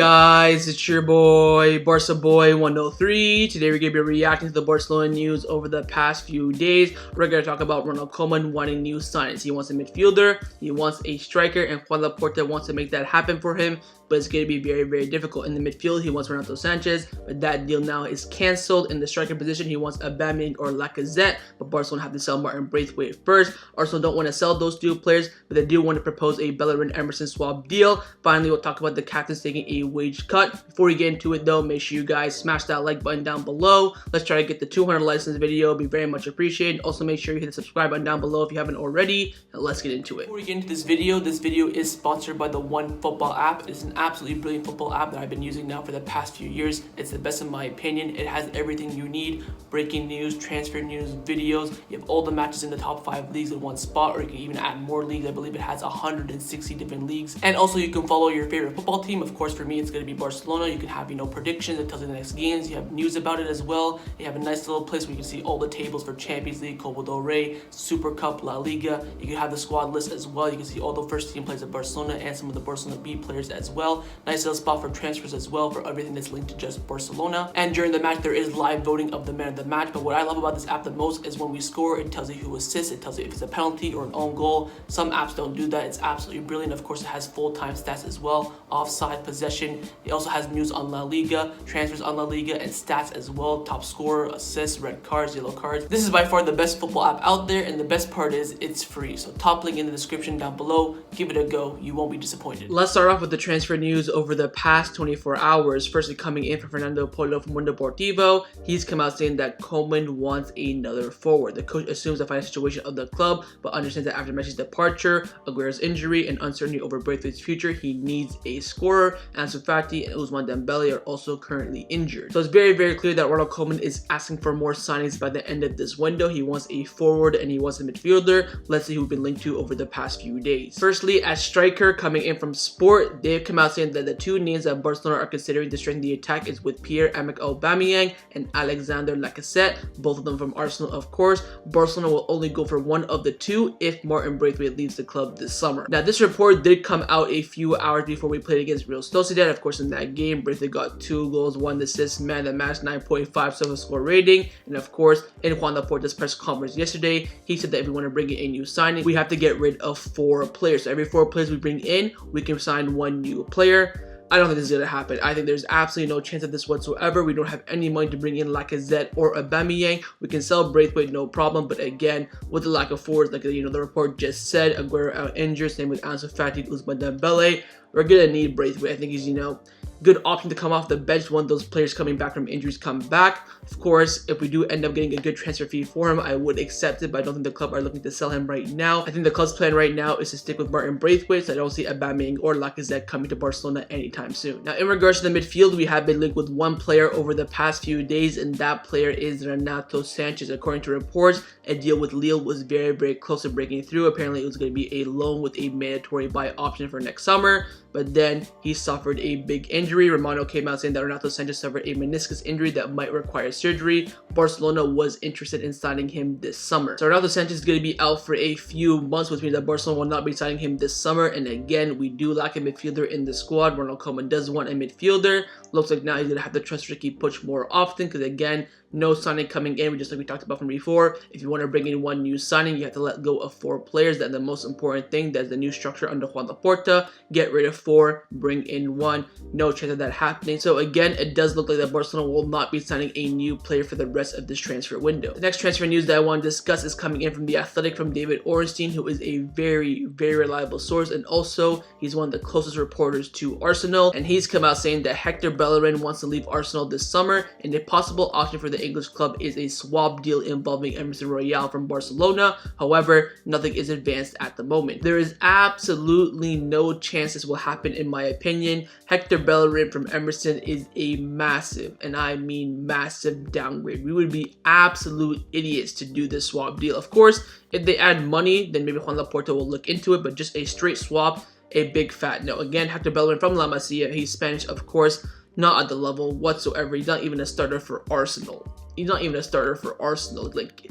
guys, it's your boy, Barca Boy 103. Today we're going to be reacting to the Barcelona news over the past few days. We're going to talk about Ronald Koeman wanting new signings. He wants a midfielder, he wants a striker, and Juan Laporta wants to make that happen for him. But it's going to be very, very difficult. In the midfield, he wants Renato Sanches, but that deal now is cancelled. In the striker position, he wants Aubameyang or Lacazette, but Barcelona have to sell Martin Braithwaite first. Arsenal don't want to sell those two players, but they do want to propose a Bellerin-Emerson swap deal. Finally, we'll talk about the captains taking a wage cut. Before we get into it though, make sure you guys smash that like button down below. Let's try to get the 200 likes in this video. It'll be very much appreciated. Also, make sure you hit the subscribe button down below if you haven't already, and let's get into it. Before we get into this video is sponsored by the One Football app. It's an absolutely brilliant football app that I've been using now for the past few years. It's the best in my opinion. It has everything you need: breaking news, transfer news, videos. You have all the matches in the top 5 leagues in one spot, or you can even add more leagues. I believe it has 160 different leagues. And also you can follow your favorite football team. Of course, for me, it's going to be Barcelona. You can have, predictions. It tells you the next games. You have news about it as well. You have a nice little place where you can see all the tables for Champions League, Copa del Rey, Super Cup, La Liga. You can have the squad list as well. You can see all the first team players of Barcelona and some of the Barcelona B players as well. Nice little spot for transfers as well, for everything that's linked to just Barcelona. And during the match, there is live voting of the man of the match. But what I love about this app the most is when we score, it tells you who assists. It tells you if it's a penalty or an own goal. Some apps don't do that. It's absolutely brilliant. Of course, it has full-time stats as well, offside, possession. It also has news on La Liga, transfers on La Liga, and stats as well: top scorer, assists, red cards, yellow cards. This is by far the best football app out there, and the best part is it's free. So top link in the description down below. Give it a go. You won't be disappointed. Let's start off with the transfer news over the past 24 hours. Firstly, coming in from Fernando Polo from Mundo Deportivo, he's come out saying that Koeman wants another forward. The coach assumes the financial situation of the club, but understands that after Messi's departure, Aguero's injury, and uncertainty over Braithwaite's future, he needs a scorer. Ansu Fati and Ousmane Dembele are also currently injured. So it's very, very clear that Ronald Koeman is asking for more signings by the end of this window. He wants a forward and he wants a midfielder. Let's see who we've been linked to over the past few days. Firstly, as striker, coming in from Sport, they've come out saying that the two names that Barcelona are considering to strengthen the attack is with Pierre-Emerick Aubameyang and Alexandre Lacazette, both of them from Arsenal, of course. Barcelona will only go for one of the two if Martin Braithwaite leaves the club this summer. Now, this report did come out a few hours before we played against Real Sociedad. Of course, in that game, Braithwaite got 2 goals, 1 assist, man of the match, 9.5 sofa score rating. And of course, in Juan Laporta's press conference yesterday, he said that if we want to bring in a new signing, we have to get rid of 4 players. So every 4 players we bring in, we can sign 1 new player. I don't think this is going to happen. I think there's absolutely no chance of this whatsoever. We don't have any money to bring in Lacazette or Aubameyang. We can sell Braithwaite, no problem. But again, with the lack of forwards, like the report just said, Aguero out injured, same with Ansu Fati, Ousmane Dembele, we're going to need Braithwaite. I think he's, good option to come off the bench when those players coming back from injuries come back. Of course, if we do end up getting a good transfer fee for him, I would accept it, but I don't think the club are looking to sell him right now. I think the club's plan right now is to stick with Martin Braithwaite, so I don't see Aubameyang or Lacazette coming to Barcelona anytime soon. Now, in regards to the midfield, we have been linked with one player over the past few days, and that player is Renato Sanches. According to reports, a deal with Lille was very, very close to breaking through. Apparently, it was going to be a loan with a mandatory buy option for next summer, but then he suffered a big injury. Romano came out saying that Renato Sanches suffered a meniscus injury that might require surgery. Barcelona was interested in signing him this summer. So Renato Sanches is going to be out for a few months, which means that Barcelona will not be signing him this summer. And again, we do lack a midfielder in the squad. Ronald Koeman does want a midfielder. Looks like now he's going to have to trust Ricky Puig more often, because again, no signing coming in, just like we talked about from before. If you want to bring in 1 new signing, you have to let go of 4 players. That's the most important thing. That's the new structure under Juan Laporta. Get rid of 4, bring in 1. No chance of that happening. So again, it does look like that Barcelona will not be signing a new player for the rest of this transfer window. The next transfer news that I want to discuss is coming in from The Athletic, from David Ornstein, who is a very, very reliable source, and also he's one of the closest reporters to Arsenal. And he's come out saying that Hector Bellerin wants to leave Arsenal this summer, and a possible option for the English club is a swap deal involving Emerson Royal from Barcelona. However, nothing is advanced at the moment. There is absolutely no chance this will happen, in my opinion. Hector Bellerin from Emerson is a massive, and I mean massive, downgrade. We would be absolute idiots to do this swap deal. Of course, if they add money, then maybe Juan Laporta will look into it, but just a straight swap, a big fat no. Again, Hector Bellerin from La Masia, he's Spanish, of course, not at the level whatsoever. He's not even a starter for Arsenal. He's not even a starter for Arsenal. Like,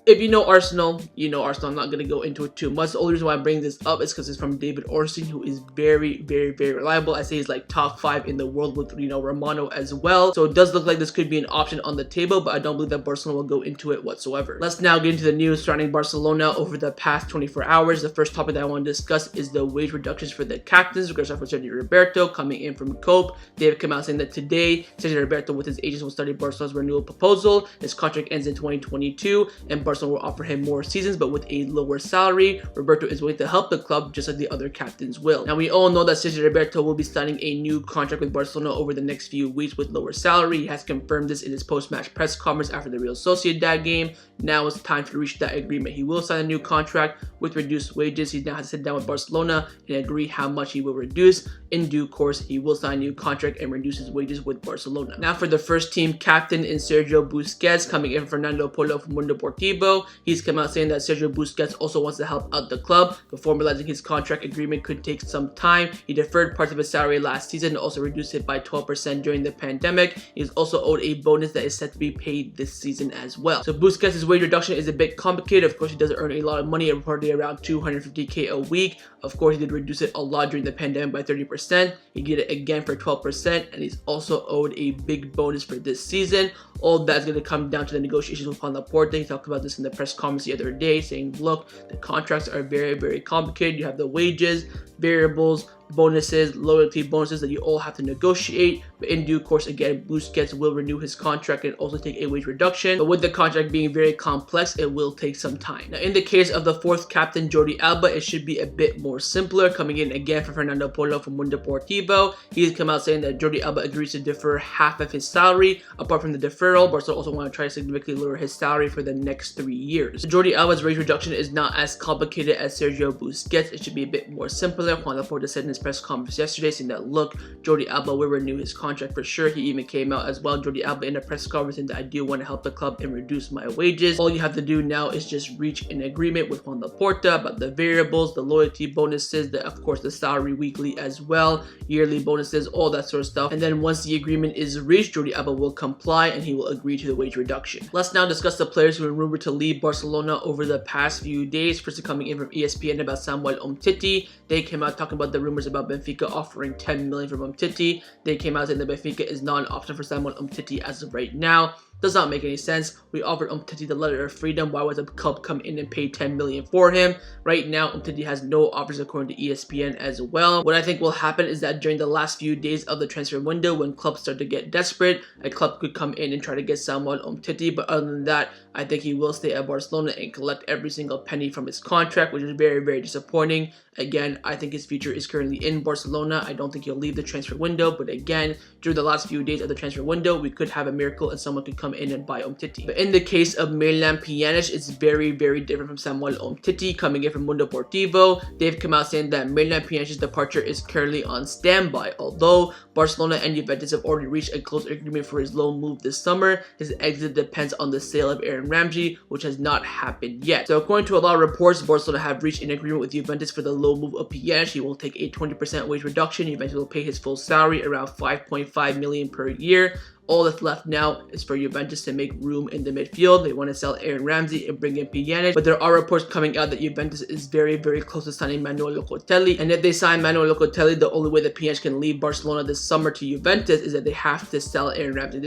if you know Arsenal, you know Arsenal. I'm not going to go into it too much. The only reason why I'm bringing this up is because it's from David Ornstein, who is very, very, very reliable. I say he's like top 5 in the world with, Romano as well. So it does look like this could be an option on the table, but I don't believe that Barcelona will go into it whatsoever. Let's now get into the news surrounding Barcelona over the past 24 hours. The first topic that I want to discuss is the wage reductions for the captains. We're going to start with Sergi Roberto coming in from Cope. They've come out saying that today, Sergi Roberto with his agents will study Barcelona's renewal proposal. His contract ends in 2022, and Barcelona will offer him more seasons, but with a lower salary. Roberto is willing to help the club just like the other captains will. Now, we all know that Sergi Roberto will be signing a new contract with Barcelona over the next few weeks with lower salary. He has confirmed this in his post-match press conference after the Real Sociedad game. Now it's time to reach that agreement. He will sign a new contract with reduced wages. He now has to sit down with Barcelona and agree how much he will reduce. In due course, he will sign a new contract and reduce his wages with Barcelona. Now for the first team captain in Sergio Busquets, coming in Fernando Polo from Mundo Deportivo. He's come out saying that Sergio Busquets also wants to help out the club, but formalizing his contract agreement could take some time. He deferred parts of his salary last season and also reduced it by 12% during the pandemic. He's also owed a bonus that is set to be paid this season as well. So Busquets' wage reduction is a bit complicated. Of course, he doesn't earn a lot of money, reportedly around 250k a week. Of course, he did reduce it a lot during the pandemic by 30%. He did it again for 12%, and he's also owed a big bonus for this season. All that's going to come down to the negotiations with Juan Laporta. He talked about this in the press conference the other day, saying, look, the contracts are very, very complicated. You have the wages, variables, bonuses, loyalty bonuses that you all have to negotiate. But in due course, again, Busquets will renew his contract and also take a wage reduction. But with the contract being very complex, it will take some time. Now, in the case of the fourth captain, Jordi Alba, it should be a bit more simpler. Coming in again for Fernando Polo from Mundo Deportivo. He's come out saying that Jordi Alba agrees to defer half of his salary. Apart from the deferral, Barcelona also want to try to significantly lower his salary for the next 3 years. So Jordi Alba's wage reduction is not as complicated as Sergio Busquets. It should be a bit more simpler. Juan Laporta said in his press conference yesterday, saying that, look, Jordi Alba will renew his contract for sure. He even came out as well, Jordi Alba, in a press conference, saying that I do want to help the club and reduce my wages. All you have to do now is just reach an agreement with Juan Laporta about the variables, the loyalty bonuses, of course the salary weekly as well, yearly bonuses, all that sort of stuff. And then once the agreement is reached, Jordi Alba will comply and he will agree to the wage reduction. Let's now discuss the players who were rumored to leave Barcelona over the past few days. First, coming in from ESPN about Samuel Umtiti. They came out talking about the rumors about Benfica offering 10 million for Umtiti. They came out saying that Benfica is not an option for Samuel Umtiti as of right now. Does not make any sense. We offered Umtiti the letter of freedom. Why would the club come in and pay 10 million for him? Right now, Umtiti has no offers according to ESPN as well. What I think will happen is that during the last few days of the transfer window, when clubs start to get desperate, a club could come in and try to get Samuel Umtiti. But other than that, I think he will stay at Barcelona and collect every single penny from his contract, which is very, very disappointing. Again, I think his future is currently in Barcelona. I don't think he'll leave the transfer window. But again, during the last few days of the transfer window, we could have a miracle and someone could come in and buy Umtiti. But in the case of Miralem Pjanic, it's very, very different from Samuel Umtiti coming in from Mundo Deportivo. They've come out saying that Miralem Pjanic's departure is currently on standby. Although Barcelona and Juventus have already reached a close agreement for his loan move this summer, his exit depends on the sale of Aaron Ramsey, which has not happened yet. So according to a lot of reports, Barcelona have reached an agreement with Juventus for the loan move of Pjanic. He will take a 20% wage reduction. Juventus will pay his full salary, around 5.5 million per year. All that's left now is for Juventus to make room in the midfield. They want to sell Aaron Ramsey and bring in Pjanic. But there are reports coming out that Juventus is very, very close to signing Manuel Locatelli. And if they sign Manuel Locatelli, the only way that Pjanic can leave Barcelona this summer to Juventus is that they have to sell Aaron Ramsey.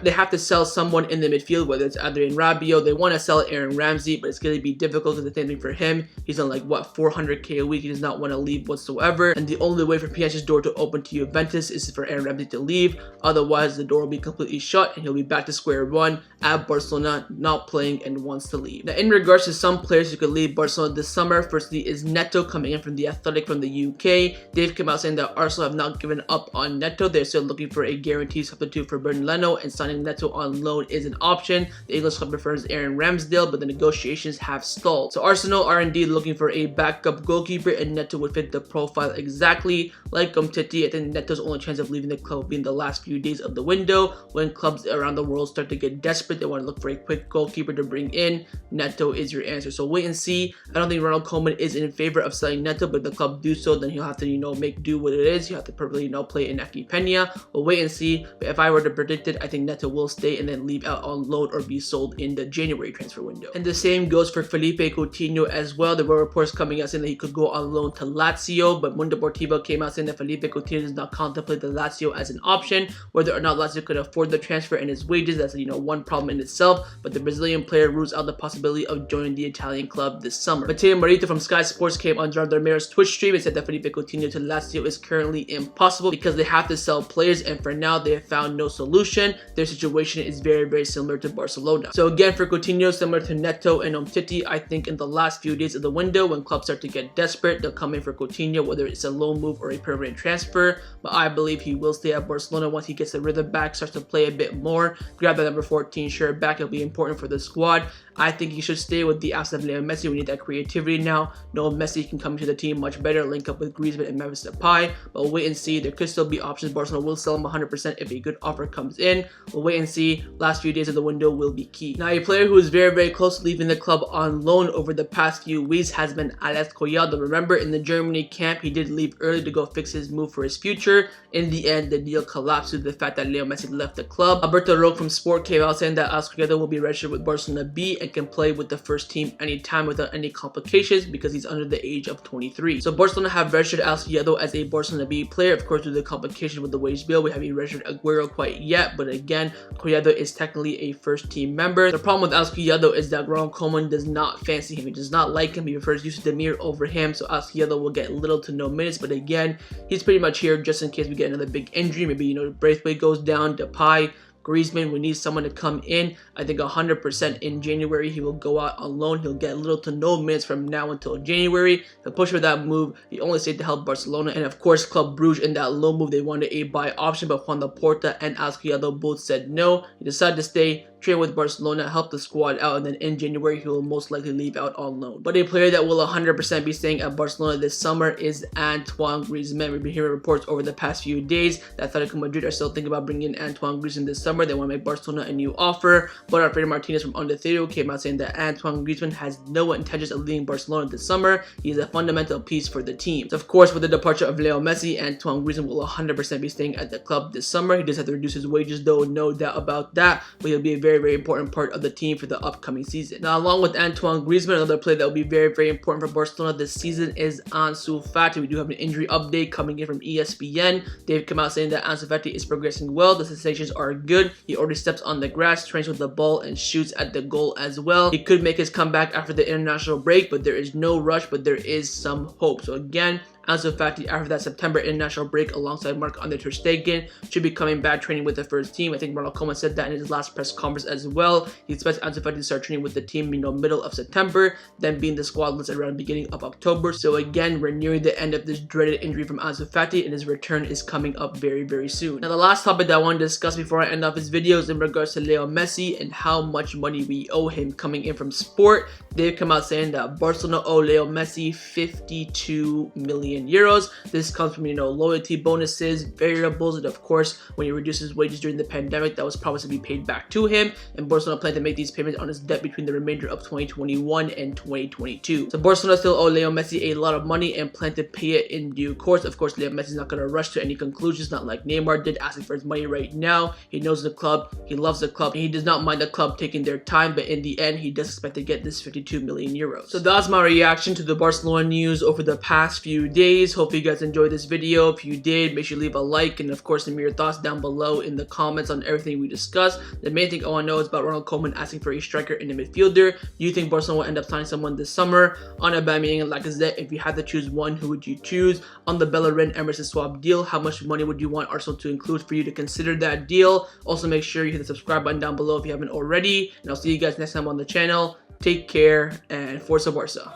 They have to sell someone in the midfield, whether it's Adrien Rabiot. They want to sell Aaron Ramsey, but it's going to be difficult. It's the same thing for him. He's on 400k a week. He does not want to leave whatsoever. And the only way for Pjanic's door to open to Juventus is for Aaron Ramsey to leave. Otherwise, the door will be completely shut and he'll be back to square one at Barcelona, not playing and wants to leave. Now, in regards to some players who could leave Barcelona this summer, firstly is Neto coming in from the Athletic from the UK. They've come out saying that Arsenal have not given up on Neto. They're still looking for a guaranteed substitute for Bernd Leno, and signing Neto on loan is an option. The English club prefers Aaron Ramsdale, but the negotiations have stalled. So Arsenal are indeed looking for a backup goalkeeper, and Neto would fit the profile exactly. Like Umtiti, I think Neto's only chance of leaving the club will be in the last few days of the window. When clubs around the world start to get desperate, they want to look for a quick goalkeeper to bring in. Neto is your answer. So wait and see. I don't think Ronald Koeman is in favor of selling Neto, but if the club do so, then he'll have to, make do what it is. You have to probably, play in FD Pena. We'll wait and see. But if I were to predict it, I think think Neto will stay and then leave out on loan or be sold in the January transfer window. And the same goes for Felipe Coutinho as well. There were reports coming out saying that he could go on loan to Lazio, but Mundo Deportivo came out saying that Felipe Coutinho does not contemplate the Lazio as an option. Whether or not Lazio could afford the transfer and his wages, that's one problem in itself, but the Brazilian player rules out the possibility of joining the Italian club this summer. But Pierre-Emerick from Sky Sports came on Gerard Pique's Twitch stream and said that Felipe Coutinho to Lazio is currently impossible because they have to sell players, and for now they have found no solution. Their situation is very, very similar to Barcelona. So again, for Coutinho, similar to Neto and Umtiti, I think in the last few days of the window, when clubs start to get desperate, they'll come in for Coutinho, whether it's a loan move or a permanent transfer. But I believe he will stay at Barcelona once he gets the rhythm back, starts to play a bit more, grab that number 14 shirt back. It'll be important for the squad. I think he should stay with the absence of Leo Messi. We need that creativity now. No, Messi can come to the team much better, link up with Griezmann and Memphis Depay. But we'll wait and see. There could still be options. Barcelona will sell him 100% if a good offer comes in. We'll wait and see. Last few days of the window will be key. Now, a player who is very, very close to leaving the club on loan over the past few weeks has been Alex Collado. Remember, in the Germany camp, he did leave early to go fix his move for his future. In the end, the deal collapsed due to the fact that Leo Messi left the club. Alberto Roque from Sport came out saying that Alex Collado will be registered with Barcelona B and can play with the first team anytime without any complications because he's under the age of 23. So Barcelona have registered Alex Collado as a Barcelona B player. Of course, due to the complications with the wage bill, we haven't registered Aguero quite yet, but again, Collado is technically a first team member. The problem with Alex Collado is that Ronald Koeman does not fancy him. He does not like him. He prefers Yusuf Demir over him, so Alex Collado will get little to no minutes, but again, he's pretty much here just in case we get another big injury. Maybe, Braithwaite goes down, Depay, Griezmann, we need someone to come in. I think 100% in January he will go out on loan. He'll get little to no minutes from now until January. He'll push for that move. He only stayed to help Barcelona, and of course Club Brugge in that loan move, they wanted a buy option, but Juan Laporta and Alex Collado both said no. He decided to stay, train with Barcelona, help the squad out, and then in January he will most likely leave out on loan. But a player that will 100% be staying at Barcelona this summer is Antoine Griezmann. We've been hearing reports over the past few days that Atletico Madrid are still thinking about bringing in Antoine Griezmann this summer. They want to make Barcelona a new offer, but Alfredo Martinez from Onda Cero came out saying that Antoine Griezmann has no intentions of leaving Barcelona this summer. He is a fundamental piece for the team. So of course, with the departure of Leo Messi, Antoine Griezmann will 100% be staying at the club this summer. He does have to reduce his wages though, no doubt about that, but he'll be a very, very important part of the team for the upcoming season. Now, along with Antoine Griezmann, another player that will be very, very important for Barcelona this season is Ansu Fati. We do have an injury update coming in from ESPN. They've come out saying that Ansu Fati is progressing well. The sensations are good. He already steps on the grass, trains with the ball, and shoots at the goal as well. He could make his comeback after the international break, but there is no rush, but there is some hope. So again, Ansu Fati, after that September international break alongside Marc-Andre ter Stegen, should be coming back training with the first team. I think Ronald Koeman said that in his last press conference as well. He expects Ansu Fati to start training with the team, middle of September, then being the squad list around the beginning of October. So again, we're nearing the end of this dreaded injury from Ansu Fati, and his return is coming up very, very soon. Now, the last topic that I want to discuss before I end off this video is in regards to Leo Messi and how much money we owe him. Coming in from Sport, they've come out saying that Barcelona owe Leo Messi 52 million euros. This comes from, loyalty bonuses, variables, and of course, when he reduces wages during the pandemic, that was promised to be paid back to him, and Barcelona plan to make these payments on his debt between the remainder of 2021 and 2022. So Barcelona still owe Leo Messi a lot of money and plan to pay it in due course. Of course, Leo Messi is not going to rush to any conclusions, not like Neymar did, asking for his money right now. He knows the club, he loves the club, and he does not mind the club taking their time, but in the end, he does expect to get this 52 million euros. So that's my reaction to the Barcelona news over the past few days. Hopefully you guys enjoyed this video. If you did, make sure you leave a like, and of course, leave me your thoughts down below in the comments on everything we discussed. The main thing I want to know is about Ronald Koeman asking for a striker and a midfielder. Do you think Barcelona will end up signing someone this summer? On Aubameyang and Lacazette, if you had to choose one, who would you choose? On the Bellerin Emerson swap deal, how much money would you want Arsenal to include for you to consider that deal? Also, make sure you hit the subscribe button down below if you haven't already, and I'll see you guys next time on the channel. Take care, and Forza Barca.